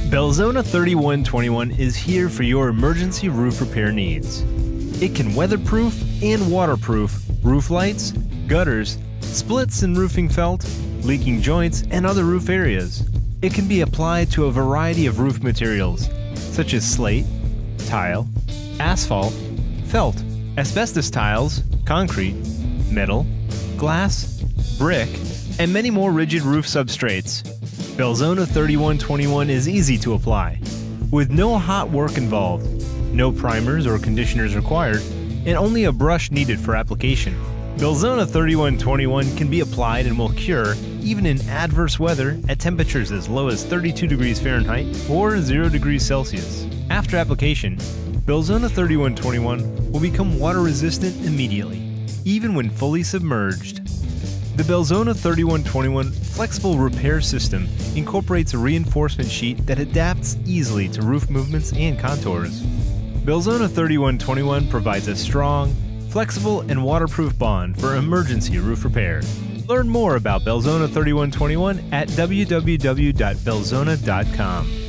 Belzona 3121 is here for your emergency roof repair needs. It can weatherproof and waterproof roof lights, gutters, splits in roofing felt, leaking joints, and other roof areas. It can be applied to a variety of roof materials, such as slate, tile, asphalt, felt, asbestos tiles, concrete, metal, glass, brick, and many more rigid roof substrates. Belzona 3121 is easy to apply, with no hot work involved, no primers or conditioners required, and only a brush needed for application. Belzona 3121 can be applied and will cure even in adverse weather at temperatures as low as 32 degrees Fahrenheit or 0 degrees Celsius. After application, Belzona 3121 will become water resistant immediately, even when fully submerged. The Belzona 3121 flexible repair system incorporates a reinforcement sheet that adapts easily to roof movements and contours. Belzona 3121 provides a strong, flexible, and waterproof bond for emergency roof repair. Learn more about Belzona 3121 at www.belzona.com.